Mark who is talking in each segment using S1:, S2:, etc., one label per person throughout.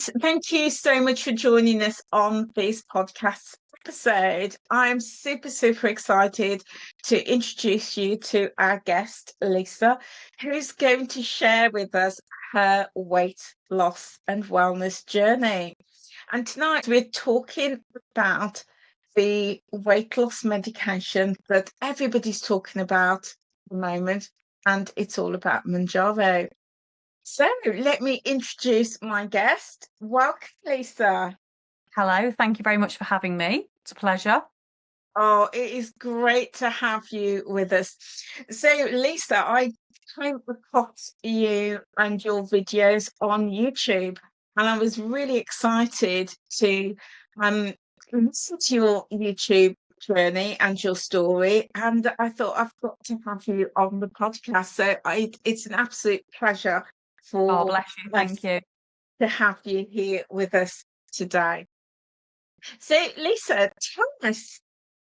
S1: Thank you so much for joining us on this podcast episode. I'm super excited to introduce you to our guest, Lisa, who's going to share with us her weight loss and wellness journey. And tonight we're talking about the weight loss medication that everybody's talking about at the moment, and it's all about Mounjaro. So let me introduce my guest. Welcome, Lisa.
S2: Hello, thank you very much for having me. It's a pleasure.
S1: Oh, it is great to have you with us. So, Lisa, I came across you and your videos on YouTube, and I was really excited to um listen to your YouTube journey and your story. And I thought I've got to have you on the podcast. So it's an absolute pleasure
S2: Oh,
S1: for
S2: bless you. Thank
S1: us
S2: you.
S1: to have you here with us today. So, Lisa, tell us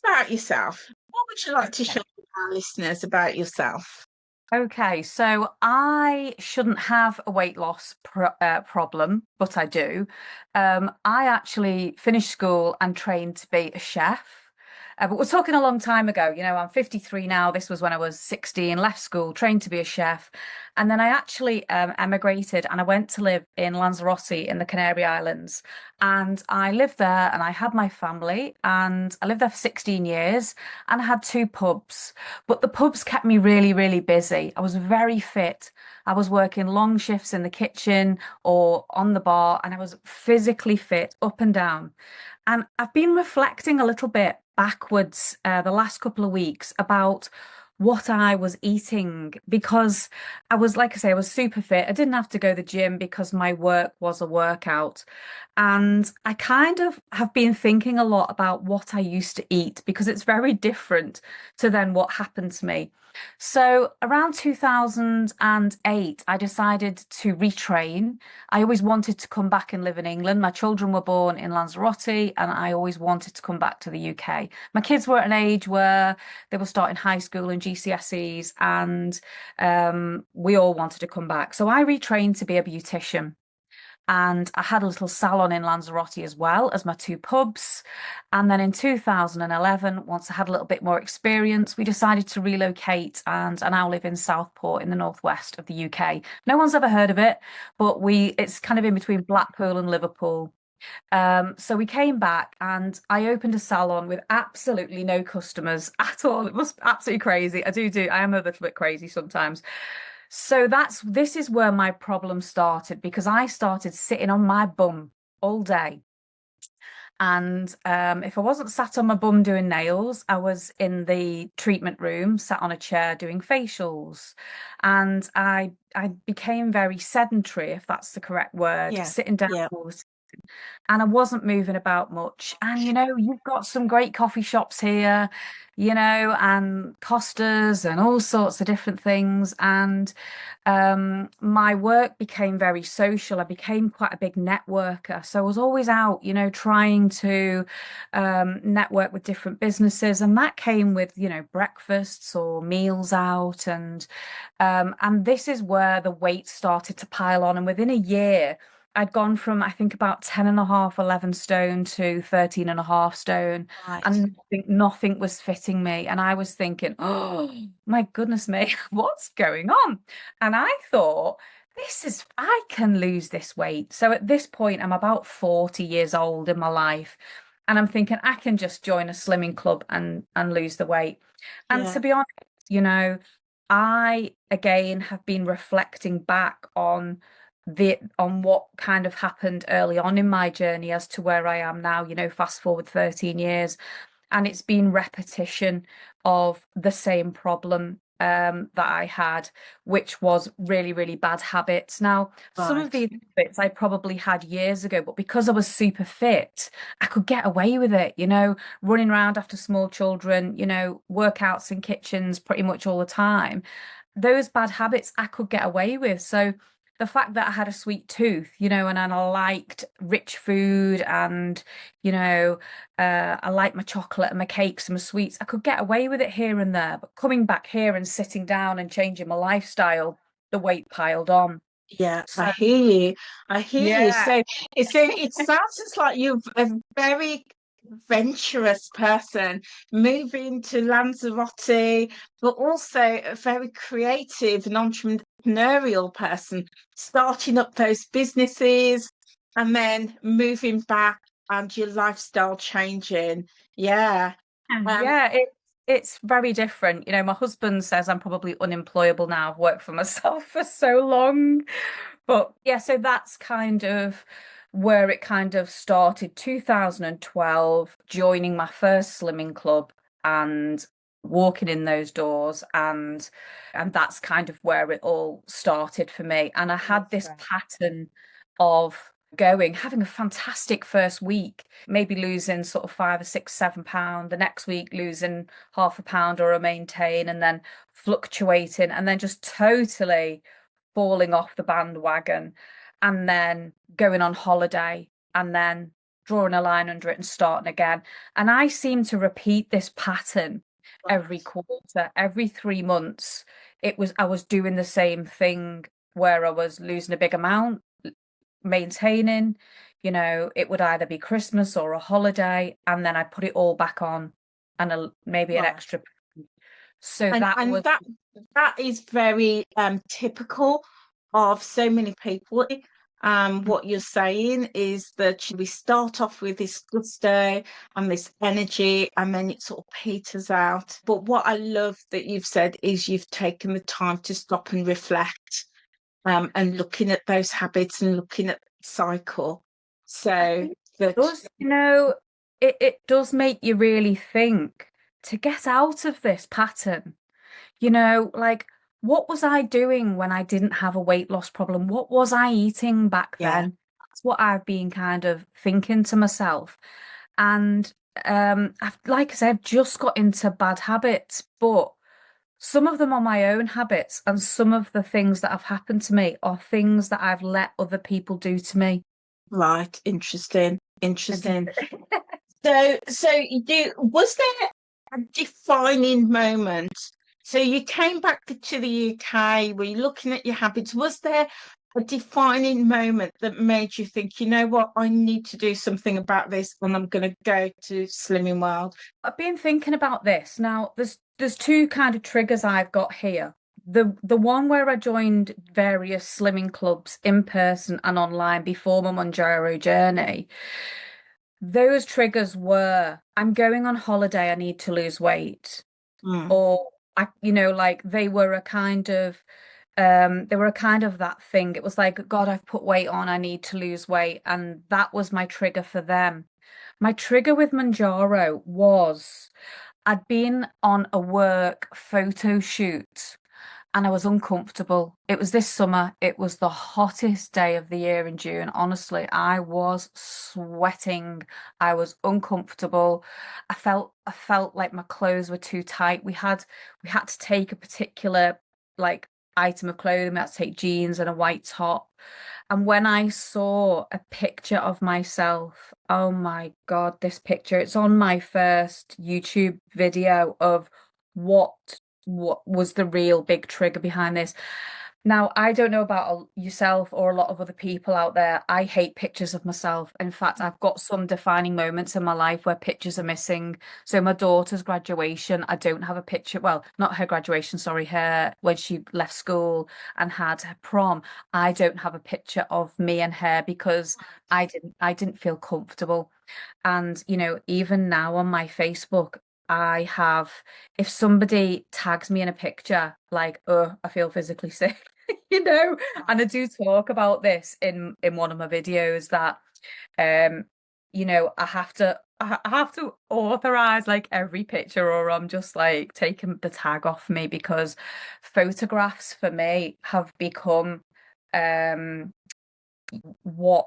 S1: about yourself. What would you like to
S2: Okay.
S1: share with our listeners about yourself?
S2: Okay, so I shouldn't have a weight loss problem, but I do. I actually finished school and trained to be a chef. But we're talking a long time ago. I'm 53 now. This was when I was 16, left school, trained to be a chef. And then I actually emigrated and I went to live in Lanzarote in the Canary Islands. And I lived there and I had my family and I lived there for 16 years and I had two pubs. But the pubs kept me really busy. I was very fit. I was working long shifts in the kitchen or on the bar, and I was physically fit up and down. And I've been reflecting a little bit backwards the last couple of weeks about what I was eating because I was, like I say, I was super fit. I didn't have to go to the gym because my work was a workout. And I kind of have been thinking a lot about what I used to eat because it's very different to then what happened to me. So around 2008, I decided to retrain. I always wanted to come back and live in England. My children were born in Lanzarote, and I always wanted to come back to the UK. My kids were at an age where they were starting high school and GCSEs, and we all wanted to come back. So I retrained to be a beautician. And I had a little salon in Lanzarote as well as my two pubs. And then in 2011, once I had a little bit more experience, we decided to relocate, and I now live in Southport in the northwest of the UK. No one's ever heard of it, but it's kind of in between Blackpool and Liverpool. So we came back and I opened a salon with absolutely no customers at all. It was absolutely crazy. I am a little bit crazy sometimes. So this is where my problem started because I started sitting on my bum all day. And if I wasn't sat on my bum doing nails, I was in the treatment room, sat on a chair doing facials. And I became very sedentary, if that's the correct word,
S1: Yeah,
S2: sitting down
S1: yeah.
S2: all the and I wasn't moving about much. And you've got some great coffee shops here, and Costas and all sorts of different things. And my work became very social. I became quite a big networker. So I was always out, trying to network with different businesses. And that came with, breakfasts or meals out. And this is where the weight started to pile on. And within a year, I'd gone from, I think, about 10 and a half, 11 stone to 13 and a half stone,
S1: Right.
S2: and nothing was fitting me. And I was thinking, oh, my goodness me, what's going on? And I thought, I can lose this weight. So at this point, I'm about 40 years old in my life. And I'm thinking I can just join a slimming club and lose the weight. And to
S1: Yeah.
S2: be honest, I again have been reflecting back on what kind of happened early on in my journey as to where I am now, fast forward 13 years. And it's been repetition of the same problem that I had, which was really bad habits. Now, some of
S1: Right.
S2: these habits I probably had years ago, but because I was super fit, I could get away with it, running around after small children, workouts in kitchens pretty much all the time. Those bad habits I could get away with. So the fact that I had a sweet tooth, and I liked rich food and, I liked my chocolate and my cakes and my sweets, I could get away with it here and there. But coming back here and sitting down and changing my lifestyle, the weight piled on.
S1: Yeah, I
S2: So
S1: hear you. I hear you.
S2: yeah.
S1: So it sounds just like you're a very adventurous person, moving to Lanzarote, but also a very creative and entrepreneurial person, starting up those businesses and then moving back and your lifestyle changing. Yeah. Um,
S2: Yeah, it's very different. My husband says I'm probably unemployable now. I've worked for myself for so long. But yeah, so that's kind of where it kind of started. 2012, joining my first slimming club and walking in those doors, and that's kind of where it all started for me. And I had
S1: that's
S2: this
S1: great.
S2: pattern of having a fantastic first week, maybe losing sort of 5 or 6, 7 pound, the next week losing half a pound or a maintain, and then fluctuating, and then just totally falling off the bandwagon, and then going on holiday, and then drawing a line under it and starting again. And I seem to repeat this pattern every
S1: Right.
S2: quarter, every 3 months. I was doing the same thing where I was losing a big amount, maintaining, it would either be Christmas or a holiday, and then I put it all back on, and maybe an
S1: Right.
S2: extra. So
S1: And
S2: that was,
S1: that is very typical of so many people. What you're saying is that we start off with this gusto and this energy, and then it sort of peters out. But what I love that you've said is you've taken the time to stop and reflect, and looking at those habits and looking at the cycle.
S2: I
S1: So
S2: think it
S1: that,
S2: does, it does make you really think to get out of this pattern. Like, what was I doing when I didn't have a weight loss problem? What was I eating back
S1: yeah,
S2: then? That's what I've been kind of thinking to myself. And like I said, I've just got into bad habits, but some of them are my own habits, and some of the things that have happened to me are things that I've let other people do to me.
S1: right, interesting,
S2: Have you?
S1: interesting. So was there a defining moment? So you came back to the UK, were you looking at your habits? Was there a defining moment that made you think, you know what, I need to do something about this and I'm going to go to Slimming World?
S2: I've been thinking about this. Now, there's two kind of triggers I've got here. The one where I joined various slimming clubs in person and online before my Mounjaro journey. Those triggers were, I'm going on holiday, I need to lose weight.
S1: Mm,
S2: Or like they were a kind of that thing. It was like, God, I've put weight on, I need to lose weight. And that was my trigger for them. My trigger with Mounjaro was I'd been on a work photo shoot and I was uncomfortable. It was this summer. It was the hottest day of the year in June. Honestly, I was sweating. I was uncomfortable. I felt like my clothes were too tight. We had to take a particular like item of clothing. We had to take jeans and a white top. And when I saw a picture of myself, oh my God, this picture, it's on my first YouTube video of what what was the real big trigger behind this. Now, I don't know about yourself or a lot of other people out there. I hate pictures of myself. In fact, I've got some defining moments in my life where pictures are missing. So my daughter's graduation, I don't have a picture. Well, not her graduation, sorry, her when she left school and had her prom. I don't have a picture of me and her because I didn't feel comfortable. And, even now on my Facebook, I have, if somebody tags me in a picture, like, oh, I feel physically sick, and I do talk about this in one of my videos that, um, I have to authorize like every picture, or I'm just like taking the tag off me because photographs for me have become, um, what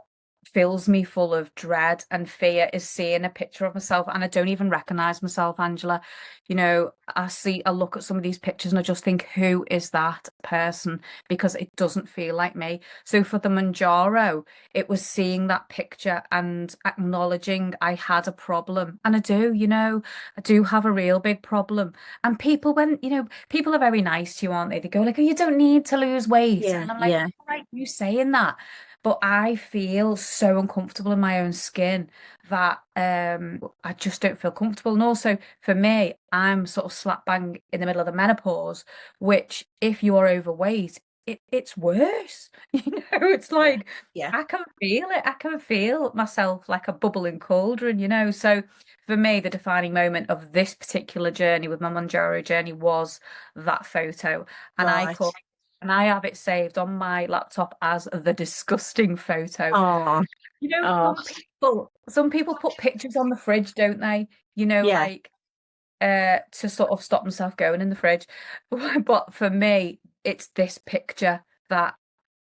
S2: fills me full of dread and fear is seeing a picture of myself, and I don't even recognize myself, Angela. I look at some of these pictures and I just think, who is that person? Because it doesn't feel like me. So for the Mounjaro, it was seeing that picture and acknowledging I had a problem. And I do have a real big problem. And people are very nice to you, aren't they? They go like, oh, you don't need to lose weight.
S1: Yeah,
S2: And I'm like,
S1: yeah,
S2: why are you saying that? But I feel so uncomfortable in my own skin that I just don't feel comfortable. And also for me, I'm sort of slap bang in the middle of the menopause, which if you are overweight, it's worse. It's
S1: yeah,
S2: like
S1: yeah.
S2: I can feel it. I can feel myself like a bubbling cauldron. So for me, the defining moment of this particular journey with my Mounjaro journey was that photo. And I
S1: Right.
S2: call and I have it saved on my laptop as the disgusting photo.
S1: Oh, oh,
S2: Some people put pictures on the fridge, don't they?
S1: yeah,
S2: Like to sort of stop themselves going in the fridge. But for me, it's this picture that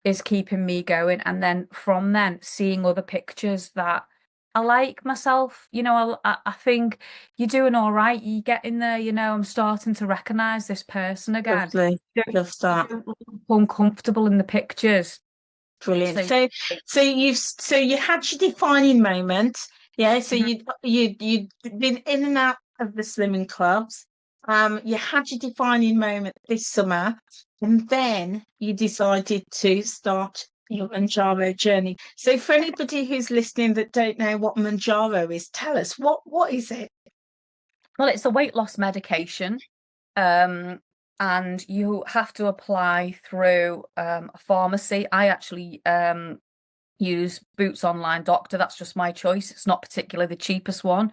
S2: is keeping me going. And then from then, seeing other pictures that I like myself, I think you're doing all right. You get in there, I'm starting to recognize this person again.
S1: lovely.
S2: You don't,
S1: Love
S2: you
S1: that.
S2: don't look uncomfortable in the pictures.
S1: Brilliant.
S2: So
S1: So you had your defining moment. Yeah. So
S2: Mhm.
S1: you'd been in and out of the slimming clubs. You had your defining moment this summer, and then you decided to start your Manjaro journey. So for anybody who's listening that don't know what Manjaro is, tell us what is it?
S2: Well, it's a weight loss medication. Um, and you have to apply through a pharmacy. I actually use Boots Online Doctor. That's just my choice. It's not particularly the cheapest one.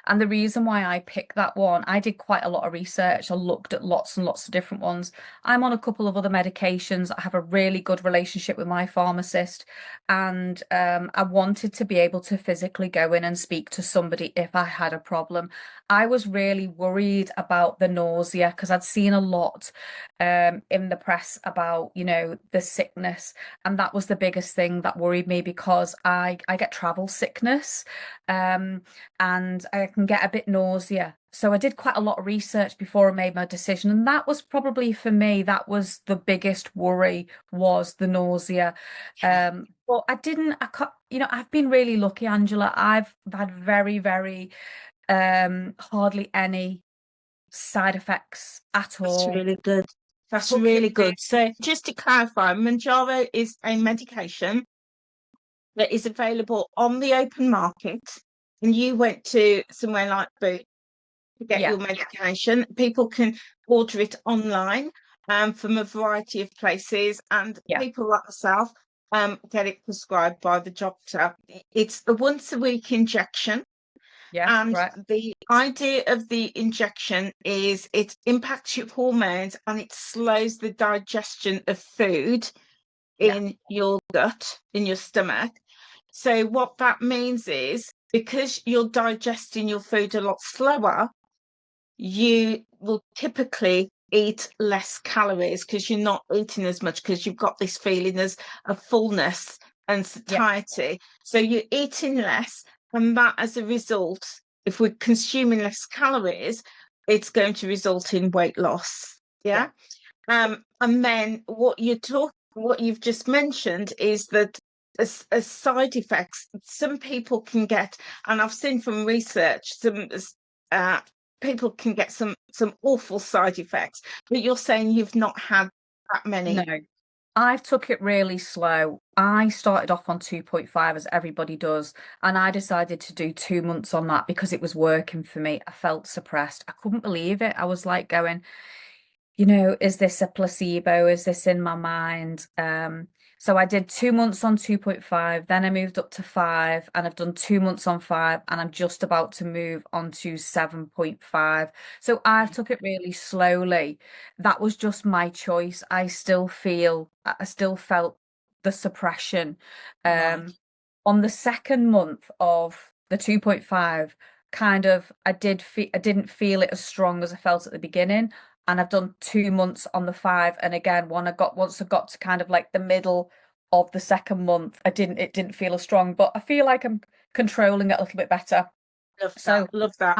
S2: And the reason why I picked that one, I did quite a lot of research. I looked at lots and lots of different ones. I'm on a couple of other medications. I have a really good relationship with my pharmacist. And I wanted to be able to physically go in and speak to somebody if I had a problem. I was really worried about the nausea because I'd seen a lot in the press about, the sickness. And that was the biggest thing that worried me because I get travel sickness, and I can get a bit nausea. So I did quite a lot of research before I made my decision, and that was probably for me, that was the biggest worry, was the nausea. But I can't, I've been really lucky, Angela. I've had very, very hardly any side effects at
S1: That's
S2: all.
S1: really good. That's
S2: Took it
S1: really good. So just to clarify, Manjaro is a medication that is available on the open market, and you went to somewhere like Boots to get
S2: Yeah,
S1: your medication. People can order it online from a variety of places, and
S2: yeah,
S1: people like myself get it prescribed by the doctor. It's a once a week injection.
S2: yeah,
S1: And
S2: right.
S1: the idea of the injection is it impacts your hormones and it slows the digestion of food
S2: Yeah,
S1: in your gut, in your stomach. So, what that means is because you're digesting your food a lot slower, you will typically eat less calories because you're not eating as much because you've got this feeling of fullness and
S2: yeah,
S1: satiety. So you're eating less, and that as a result, if we're consuming less calories, it's going to result in weight loss.
S2: yeah,
S1: Yeah. And then what you've just mentioned is that as side effects, some people can get, and I've seen from research, some uh, people can get some awful side effects. But you're saying you've not had that
S2: no.
S1: many.
S2: I've took it really slow. I started off on 2.5 as everybody does, and I decided to do 2 months on that because it was working for me. I felt suppressed. I couldn't believe it. I was like going, is this a placebo? Is this in my mind? So I did 2 months on 2.5, then I moved up to 5, and I've done 2 months on 5, and I'm just about to move on to 7.5. So I've took it really slowly. That was just my choice. I still felt the suppression.
S1: Right.
S2: Um, on the second month of the 2.5, kind of I didn't feel it as strong as I felt at the beginning. And I've done 2 months on the 5. And again, once I got to kind of like the middle of the second month, it didn't feel as strong, but I feel like I'm controlling it a little bit better.
S1: Love that.
S2: So
S1: Love that.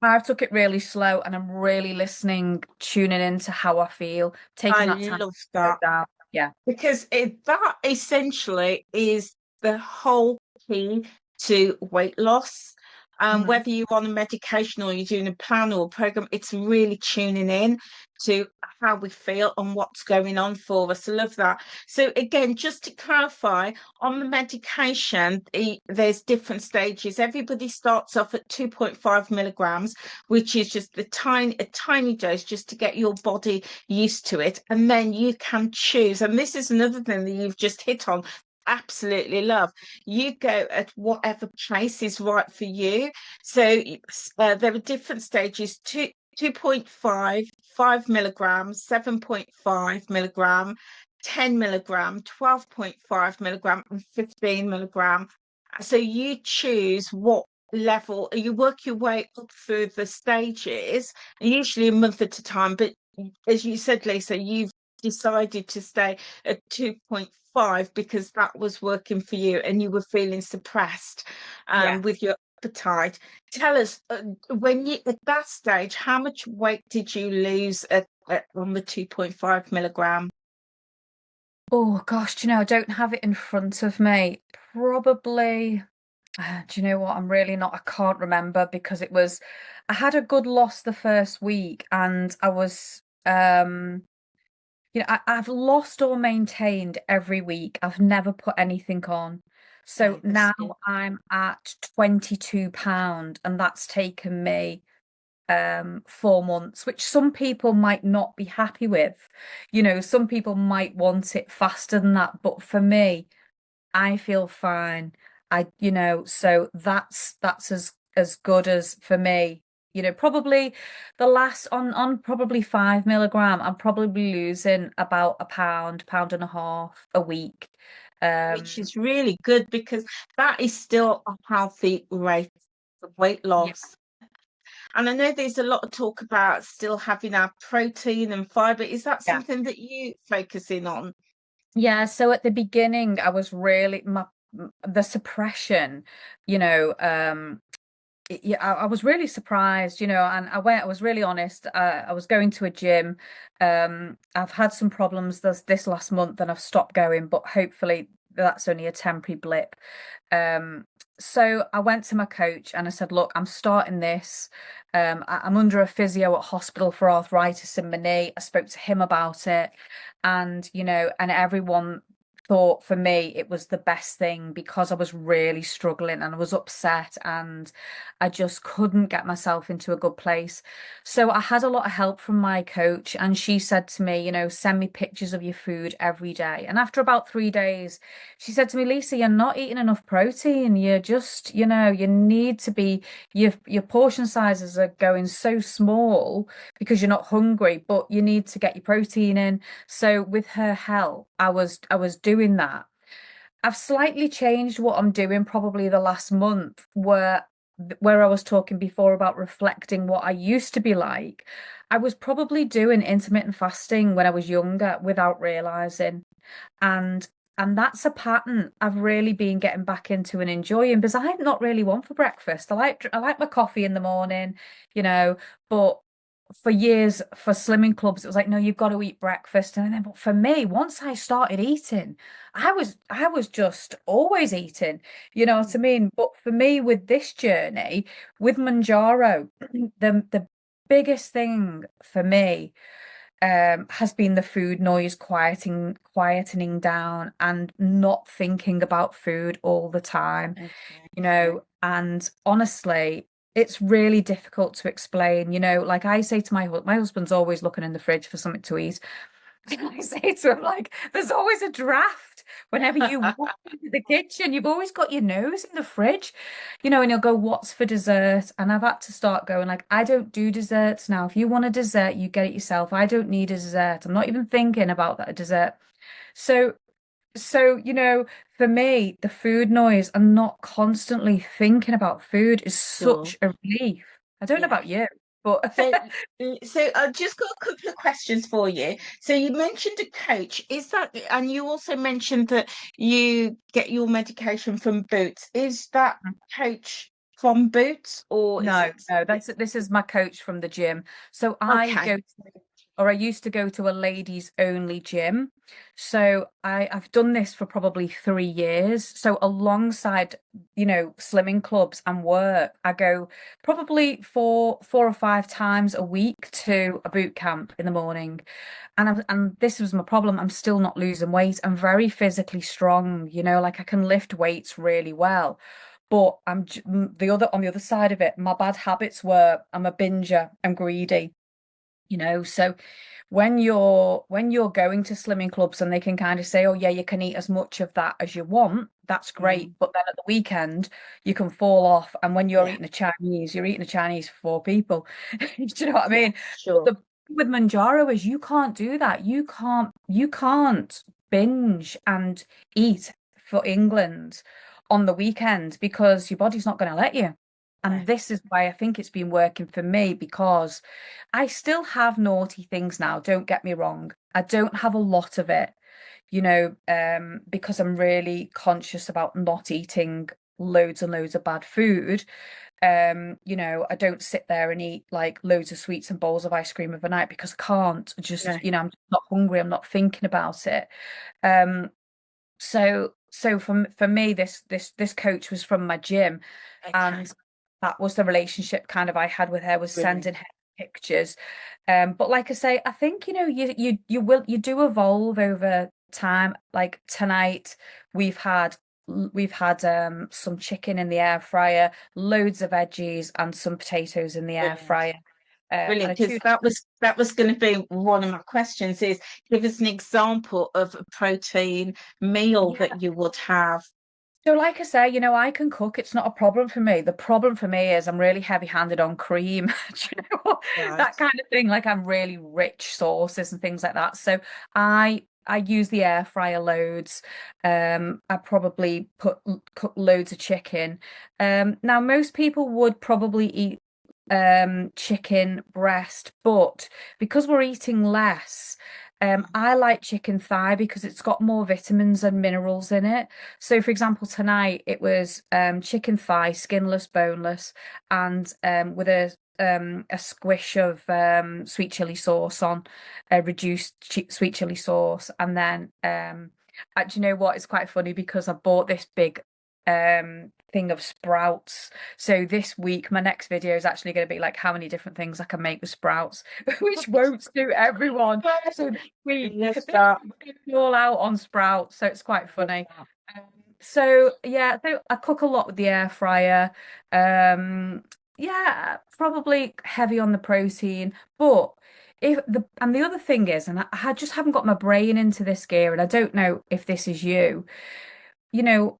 S2: I took it really slow, and I'm really listening, tuning into how I feel,
S1: I
S2: taking that time to
S1: love
S2: slow
S1: that.
S2: down. Yeah.
S1: Because that essentially is the whole key to weight loss.
S2: Mhm.
S1: Whether you're on a medication or you're doing a plan or a program, it's really tuning in to how we feel and what's going on for us. I love that. So again, just to clarify, on the medication, there's different stages. Everybody starts off at 2.5 milligrams, which is just a tiny dose just to get your body used to it. And then you can choose. And this is another thing that you've just hit on. Absolutely love. You go at whatever pace is right for you. So there are different stages. 2.5, 5 milligrams, 7.5 milligram, 10 milligram, 12.5 milligram, and 15 milligram. So you choose what level. You work your way up through the stages, usually a month at a time. But as you said, Lisa, you've decided to stay at 2.5 because that was working for you and you were feeling suppressed
S2: Yeah.
S1: with your appetite. Tell us, when you at that stage, how much weight did you lose on the 2.5 milligram?
S2: Oh gosh, do you know, I don't have it in front of me. Probably, do you know what? I'm really not, I can't remember because I had a good loss the first week, and I've lost or maintained every week. I've never put anything on. So
S1: Okay, that's
S2: now
S1: good.
S2: I'm at 22 pound, and that's taken me 4 months, which some people might not be happy with. Some people might want it faster than that, but for me, I feel fine. So that's as good as for me. Probably the last on probably 5 milligram, I'm probably losing about a pound and a half a week.
S1: Which
S2: Um,
S1: is really good because that is still a healthy rate of weight
S2: yeah,
S1: loss. And I know there's a lot of talk about still having our protein and fiber. Is that
S2: yeah.
S1: something that you focus in on?
S2: Yeah, so at the beginning, I was really the suppression, you know, yeah, I was really surprised, and I was really honest. I was going to a gym. I've had some problems this last month, and I've stopped going, but hopefully that's only a temporary blip. Um, so I went to my coach and I said, look, I'm starting this. I'm under a physio at hospital for arthritis in my knee. I spoke to him about it, and everyone thought for me it was the best thing because I was really struggling and I was upset and I just couldn't get myself into a good place. So I had a lot of help from my coach, and she said to me, send me pictures of your food every day. And after about 3 days, she said to me, Lisa, you're not eating enough protein. You're just, you need to be, your portion sizes are going so small because you're not hungry, but you need to get your protein in. So with her help, I was doing that. I've slightly changed what I'm doing probably the last month, where I was talking before about reflecting what I used to be like. I was probably doing intermittent fasting when I was younger without realizing. And and that's a pattern I've really been getting back into and enjoying, because I'm not really one for breakfast. I like my coffee in the morning, you know, but for years for slimming clubs, it was like, no, you've got to eat breakfast. And then, but for me, once I started eating, I was just always eating, you know what I mean? But for me, with this journey, with Mounjaro, the biggest thing for me has been the food noise quietening down and not thinking about food all the time,
S1: Okay.
S2: and honestly, it's really difficult to explain, like I say to my husband's always looking in the fridge for something to eat. I say to him, like, there's always a draft whenever you walk into the kitchen. You've always got your nose in the fridge, and you'll go, what's for dessert? And I've had to start going, like, I don't do desserts now. If you want a dessert, you get it yourself. I don't need a dessert. I'm not even thinking about that dessert. So, so, for me, the food noise and not constantly thinking about food is
S1: Sure.
S2: such a relief. I don't know
S1: Yeah.
S2: about you. But
S1: So, so I've just got a couple of questions for you. So you mentioned a coach. Is that, and you also mentioned that you get your medication from Boots. Is that coach from Boots or is
S2: no,
S1: it?
S2: no, this is my coach from the gym. So
S1: Okay.
S2: I used to go to a ladies only gym. So I've done this for probably 3 years. So alongside, slimming clubs and work, I go probably four or five times a week to a boot camp in the morning. And this was my problem. I'm still not losing weight. I'm very physically strong, like I can lift weights really well. But on the other side of it, my bad habits were I'm a binger, I'm greedy, so when you're going to slimming clubs and they can kind of say, oh yeah, you can eat as much of that as you want, that's great.
S1: Mm,
S2: But then at the weekend you can fall off, and when
S1: yeah,
S2: you're eating a Chinese for four people. Do you know what I
S1: yeah,
S2: mean? But
S1: sure.
S2: the with Mounjaro is you can't do that. You can't binge and eat for England on the weekend because your body's not going to let you.
S1: No,
S2: And this is why I think it's been working for me, because I still have naughty things now, don't get me wrong. I don't have a lot of it, because I'm really conscious about not eating loads and loads of bad food. I don't sit there and eat like loads of sweets and bowls of ice cream overnight because I can't.
S1: no.
S2: I'm just not hungry, I'm not thinking about it. Um, so for me, this coach was from my gym,
S1: Okay,
S2: and that was the relationship kind of I had with her, was
S1: brilliant.
S2: sending her pictures. But like I say, I think you do evolve over time. Like tonight, we've had some chicken in the air fryer, loads of veggies, and some potatoes in the air
S1: Brilliant.
S2: fryer. And
S1: Brilliant,
S2: a
S1: because
S2: tuna.
S1: that was going to be one of my questions is give us an example of a protein meal
S2: Yeah.
S1: that you would have.
S2: So, like I say, I can cook. It's not a problem for me. The problem for me is I'm really heavy-handed on cream, Do you know,
S1: Right.
S2: that kind of thing. Like I'm really rich sauces and things like that. So I use the air fryer loads. I probably cook loads of chicken. Now most people would probably eat chicken breast, but because we're eating less, I like chicken thigh because it's got more vitamins and minerals in it. So, for example, tonight it was chicken thigh, skinless, boneless, and with a squish of sweet chili sauce on, reduced sweet chili sauce, and then do you know what? It's quite funny because I bought this big thing of sprouts. So this week, my next video is actually going to be like how many different things I can make with sprouts, which won't suit everyone. So this week,
S1: Love that.
S2: it's all out on sprouts. So it's quite
S1: Love
S2: funny.
S1: that.
S2: Um, so yeah, so I cook a lot with the air fryer. Yeah, probably heavy on the protein, but the other thing is, and I just haven't got my brain into this gear, and I don't know if this is you.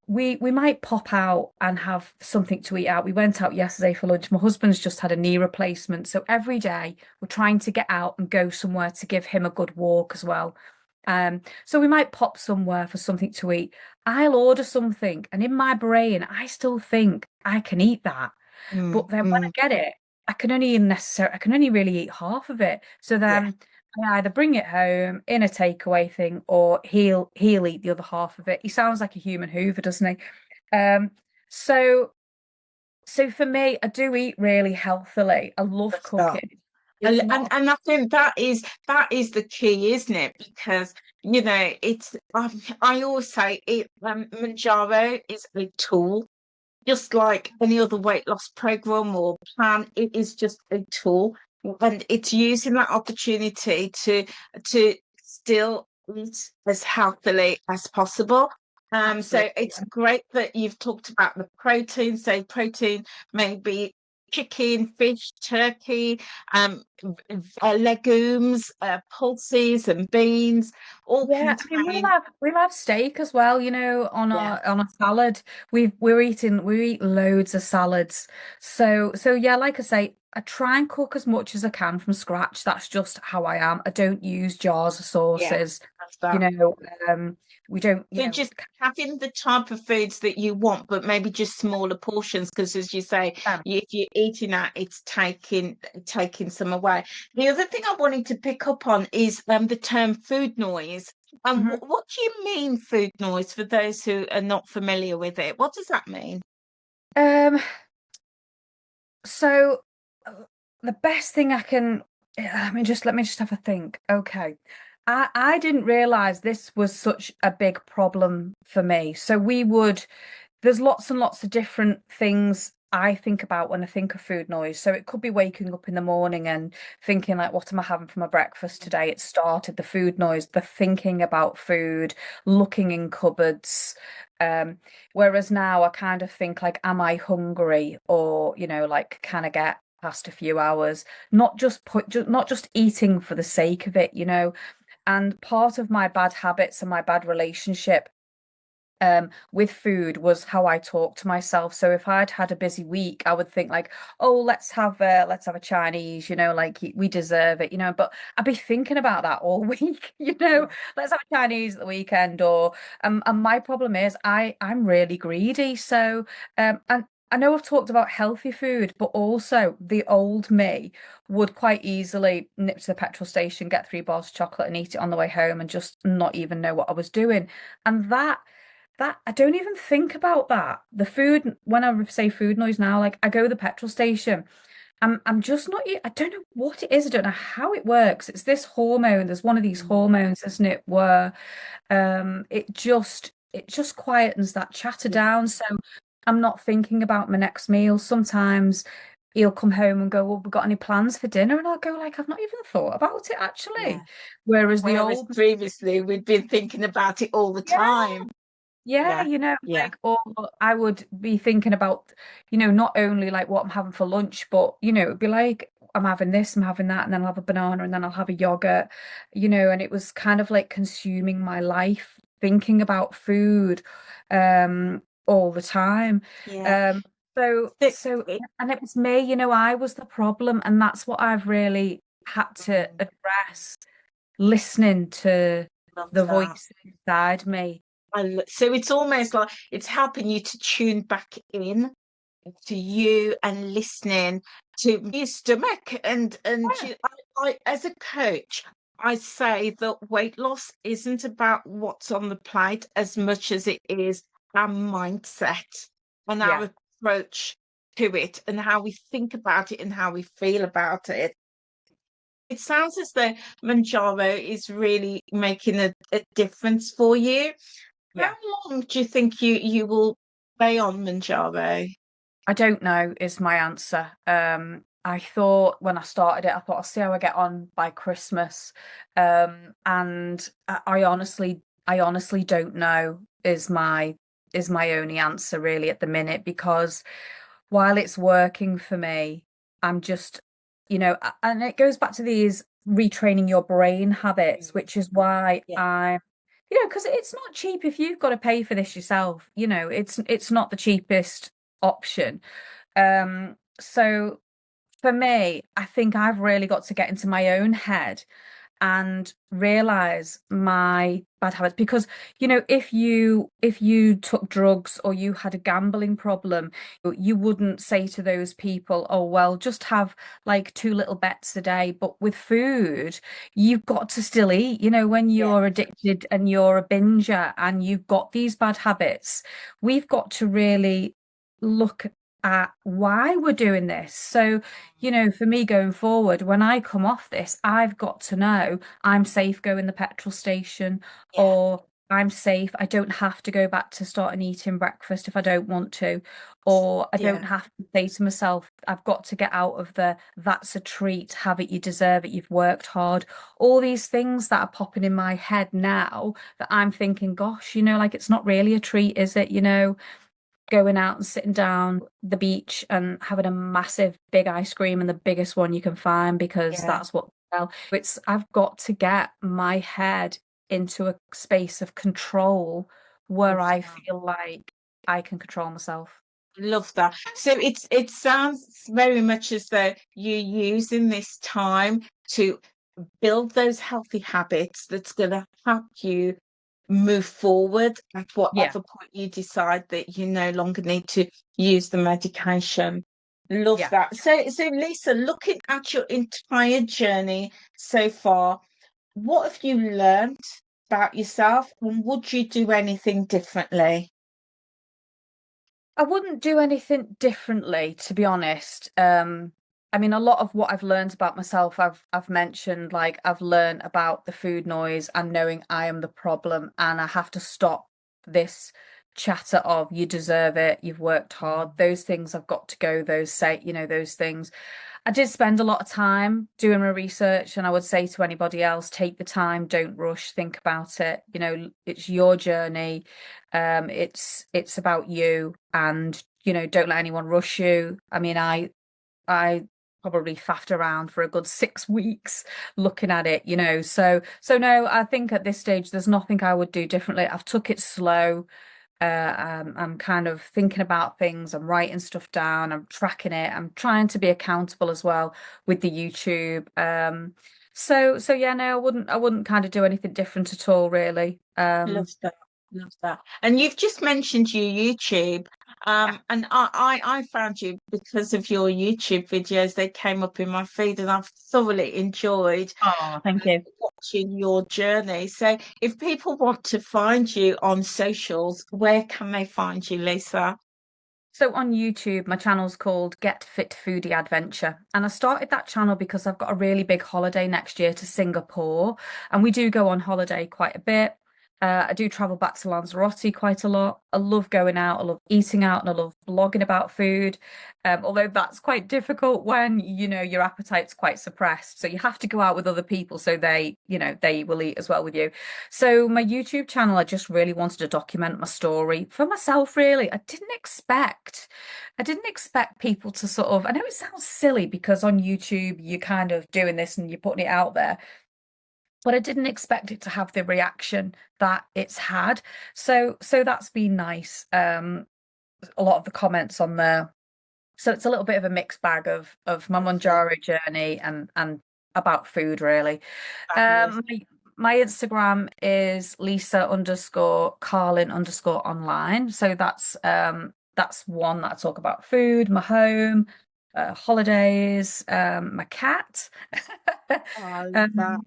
S2: We might pop out and have something to eat out. We went out yesterday for lunch. My husband's just had a knee replacement, so every day we're trying to get out and go somewhere to give him a good walk as well. So we might pop somewhere for something to eat. I'll order something, and in my brain, I still think I can eat that.
S1: Mm,
S2: But then when I
S1: mm,
S2: get it, I can only really eat half of it. So
S1: yeah,
S2: then I either bring it home in a takeaway thing, or he'll eat the other half of it. He sounds like a human Hoover, doesn't he? So so for me, I do eat really healthily. I love
S1: love that.
S2: cooking.
S1: And,
S2: It's
S1: and
S2: not.
S1: and I think that is the key, isn't it? Because it's I always say it. Manjaro is a tool, just like any other weight loss program or plan. It is just a tool, and it's using that opportunity to still eat as healthily as possible. So
S2: Absolutely.
S1: it's great that you've talked about the protein. So protein may be chicken, fish, turkey, legumes, pulses and beans, all
S2: Yeah, I mean
S1: contain.
S2: we'll have steak as well, on
S1: Yeah,
S2: a salad. We eat loads of salads. So yeah, like I say, I try and cook as much as I can from scratch. That's just how I am. I don't use jars of
S1: Yeah,
S2: sauces.
S1: that's
S2: You
S1: that.
S2: know, we don't,
S1: So just having the type of foods that you want, but maybe just smaller portions, because as you say, if you're eating that, it's taking some away. The other thing I wanted to pick up on is the term food noise. And
S2: Mhm.
S1: what do you mean food noise for those who are not familiar with it? What does that mean?
S2: Um, so the best thing I can, let me just have a think. Okay. I didn't realize this was such a big problem for me. So there's lots and lots of different things I think about when I think of food noise. So it could be waking up in the morning and thinking like, what am I having for my breakfast today? It started the food noise, the thinking about food, looking in cupboards. Um, Whereas now I kind of think like, am I hungry? Or, like, can I get past a few hours? Not just eating for the sake of it. And part of my bad habits and my bad relationship with food was how I talk to myself. So if I'd had a busy week, I would think like, oh, let's have a Chinese, like we deserve it, but I'd be thinking about that all week,
S1: Yeah.
S2: let's have a Chinese at the weekend. Or and my problem is I'm really greedy. So and I know I've talked about healthy food, but also the old me would quite easily nip to the petrol station, get 3 bars of chocolate and eat it on the way home and just not even know what I was doing. And that I don't even think about that. The food, when I say food noise now, like I go to the petrol station, I'm just not, I don't know what it is. I don't know how it works. It's this hormone. There's one of these
S1: Mm.
S2: hormones, isn't it, where it just quietens that chatter
S1: Yeah.
S2: down. So I'm not thinking about my next meal. Sometimes he'll come home and go, well, we got any plans for dinner? And I'll go like, I've not even thought about it
S1: Yeah.
S2: actually. Whereas the
S1: Whereas
S2: old,
S1: previously we'd been thinking about it all the
S2: yeah,
S1: time.
S2: yeah,
S1: Yeah. Yeah.
S2: like, or I would be thinking about, not only like what I'm having for lunch, but, it'd be like, I'm having this, I'm having that, and then I'll have a banana, and then I'll have a yogurt, and it was kind of like consuming my life, thinking about food, all the time.
S1: Yeah.
S2: Um,
S1: Th-
S2: so,
S1: it-
S2: and it was me, I was the problem, and that's what I've really had to
S1: mm,
S2: address, listening to
S1: love
S2: the
S1: that.
S2: voice inside me.
S1: So it's almost like it's helping you to tune back in to you and listening to your stomach. As a coach, I say that weight loss isn't about what's on the plate as much as it is our mindset and
S2: Yeah.
S1: our approach to it and how we think about it and how we feel about it. It sounds as though Manjaro is really making a difference for you. How
S2: Yeah.
S1: long do you think you will stay on Manjaro?
S2: I don't know is my answer. I thought when I started it, I thought I'll see how I get on by Christmas. And I honestly don't know is my only answer really at the minute, because while it's working for me, I'm just, and it goes back to these retraining your brain habits,
S1: Mm.
S2: which is why
S1: Yeah,
S2: because it's not cheap if you've got to pay for this yourself. It's not the cheapest option. So for me, I think I've really got to get into my own head and realize my bad habits, because if you took drugs or you had a gambling problem, you wouldn't say to those people, oh well, just have like 2 little bets a day. But with food, you've got to still eat. When
S1: yeah,
S2: you're addicted and you're a binger and you've got these bad habits, we've got to really look at why we're doing this. So, for me going forward, when I come off this, I've got to know I'm safe going the petrol station,
S1: yeah,
S2: or I'm safe. I don't have to go back to starting eating breakfast if I don't want to, or I don't
S1: yeah,
S2: have to say to myself, I've got to get out of the that's a treat, have it, you deserve it, you've worked hard. All these things that are popping in my head now that I'm thinking, gosh, like it's not really a treat, is it? Going out and sitting down the beach and having a massive big ice cream, and the biggest one you can find, because
S1: yeah.
S2: that's what well it's I've got to get my head into a space of control where
S1: Love
S2: I
S1: that.
S2: feel like I can control myself.
S1: Love that. So it sounds very much as though you're using this time to build those healthy habits that's going to help you move forward at
S2: Yeah,
S1: whatever point you decide that you no longer need to use the medication. Love
S2: yeah.
S1: that. So Lisa, looking at your entire journey so far, what have you learned about yourself, and would you do anything differently?
S2: I wouldn't do anything differently, to be honest. I mean, a lot of what I've learned about myself, I've mentioned, like I've learned about the food noise and knowing I am the problem, and I have to stop this chatter of you deserve it, you've worked hard. Those things I've got to go, those things. I did spend a lot of time doing my research, and I would say to anybody else, take the time, don't rush, think about it. It's your journey. It's about you, and don't let anyone rush you. I mean, I probably faffed around for a good 6 weeks looking at it, so no, I think at this stage there's nothing I would do differently. I've took it slow. I'm kind of thinking about things. I'm writing stuff down. I'm tracking it. I'm trying to be accountable as well with the YouTube. So yeah, no, I wouldn't kind of do anything different at all, really.
S1: Love that. Love that. And you've just mentioned your YouTube.
S2: Yeah.
S1: And I found you because of your YouTube videos. They came up in my feed, and I've thoroughly enjoyed
S2: Oh, thank you.
S1: watching your journey. So if people want to find you on socials, where can they find you, Lisa?
S2: So on YouTube, my channel's called Get Fit Foodie Adventure. And I started that channel because I've got a really big holiday next year to Singapore. And we do go on holiday quite a bit. I do travel back to Lanzarote quite a lot. I love going out. I love eating out, and I love blogging about food. Although that's quite difficult when, your appetite's quite suppressed. So you have to go out with other people so they will eat as well with you. So my YouTube channel, I just really wanted to document my story for myself, really. I didn't expect people to sort of, I know it sounds silly because on YouTube you're kind of doing this and you're putting it out there, but I didn't expect it to have the reaction that it's had. So that's been nice. A lot of the comments on there. So it's a little bit of a mixed bag of my
S1: Lovely.
S2: Mounjaro journey and about food, really.
S1: Fabulous.
S2: My Instagram is Lisa_Carlin_online. So that's one that I talk about food, my home, holidays, my cat.
S1: I love that.
S2: Um,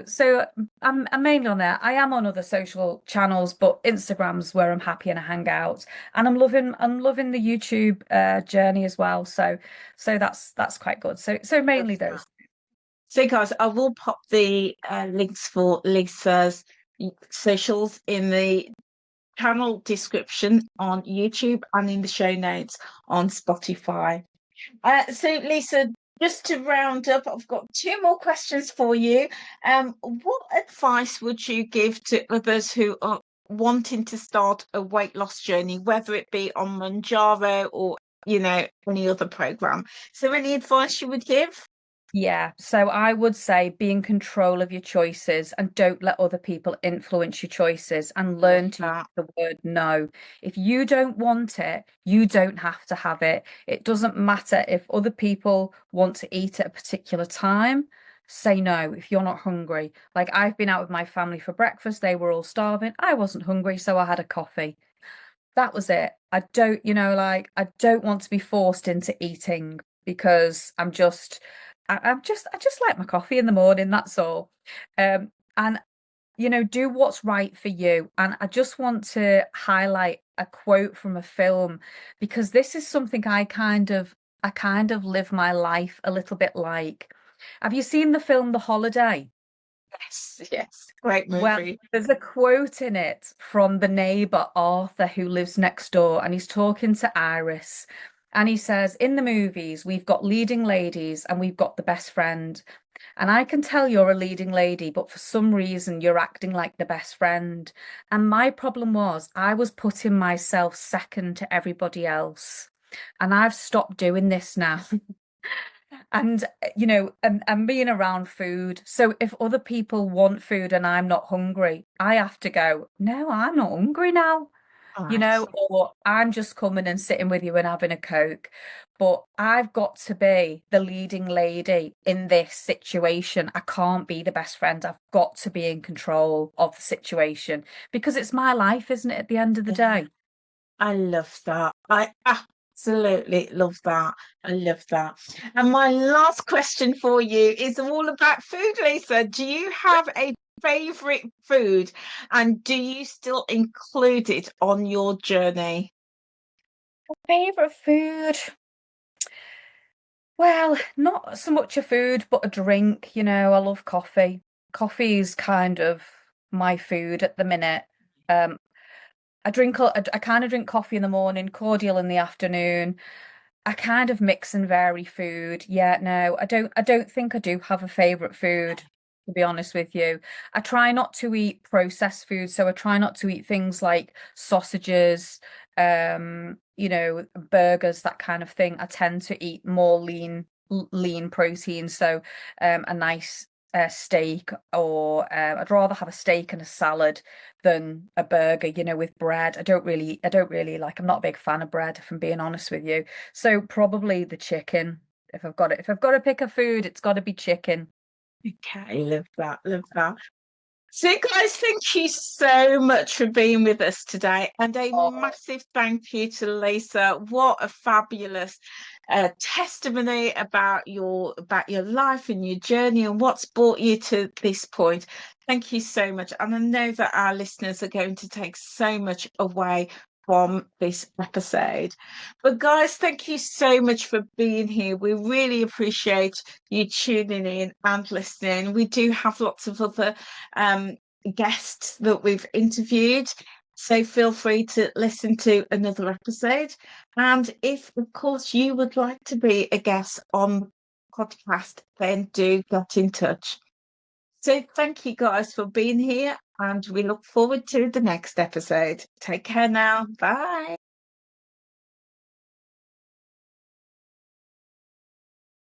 S2: so I'm mainly on there. I am on other social channels, but Instagram's where I'm happy and I hang out. And I'm loving the YouTube journey as well. So that's quite good. So
S1: Love
S2: mainly
S1: that.
S2: those.
S1: So, guys, I will pop the links for Lisa's socials in the channel description on YouTube and in the show notes on Spotify. So, Lisa, just to round up, I've got two more questions for you. What advice would you give to others who are wanting to start a weight loss journey, whether it be on Manjaro or, any other program? So, any advice you would give?
S2: Yeah, so I would say be in control of your choices and don't let other people influence your choices and
S1: Love
S2: learn to use
S1: that.
S2: the word no. If you don't want it, you don't have to have it. It doesn't matter if other people want to eat at a particular time. Say no if you're not hungry. Like I've been out with my family for breakfast, they were all starving. I wasn't hungry, so I had a coffee. That was it. I don't, like I don't want to be forced into eating because I just like my coffee in the morning, that's all. And do what's right for you. And I just want to highlight a quote from a film because this is something I kind of live my life a little bit like. Have you seen the film The Holiday?
S1: Yes, yes. Great
S2: Well,
S1: movie.
S2: there's a quote in it from the neighbor Arthur who lives next door, and he's talking to Iris. And he says, in the movies, we've got leading ladies and we've got the best friend. And I can tell you're a leading lady, but for some reason you're acting like the best friend. And my problem was I was putting myself second to everybody else. And I've stopped doing this now. And and being around food. So if other people want food and I'm not hungry, I have to go, no, I'm not hungry now. you
S1: Right.
S2: know, or I'm just coming and sitting with you and having a Coke. But I've got to be the leading lady in this situation. I can't be the best friend. I've got to be in control of the situation because it's my life, isn't it, at the end of the
S1: Yeah.
S2: day?
S1: I love that. I absolutely love that. I love that. And my last question for you is all about food, Lisa. Do you have a favorite food and do you still include it on your journey?
S2: Favorite food? Well, not so much a food, but a drink. You know, I love coffee. Coffee is kind of my food at the minute. Um, I kind of drink coffee in the morning, cordial in the afternoon. I kind of mix and vary food. Yeah, no, I don't think I do have a favorite food, to be honest with you. I try not to eat processed food, so I try not to eat things like sausages, burgers, that kind of thing. I tend to eat more lean protein, so a nice steak, or I'd rather have a steak and a salad than a burger, with bread. I don't really like, I'm not a big fan of bread, if I'm being honest with you. So probably the chicken. If I've got to pick a food, it's got to be chicken.
S1: Okay, love that, love that. So, guys, thank you so much for being with us today, and a
S2: Oh,
S1: massive thank you to Lisa. What a fabulous testimony about your life and your journey and what's brought you to this point. Thank you so much, and I know that our listeners are going to take so much away from this episode. But guys, thank you so much for being here. We really appreciate you tuning in and listening. We do have lots of other um, guests that we've interviewed. So feel free to listen to another episode. And if, of course, you would like to be a guest on the podcast, then do get in touch. So thank you guys for being here, and we look forward to the next episode. Take care now. Bye.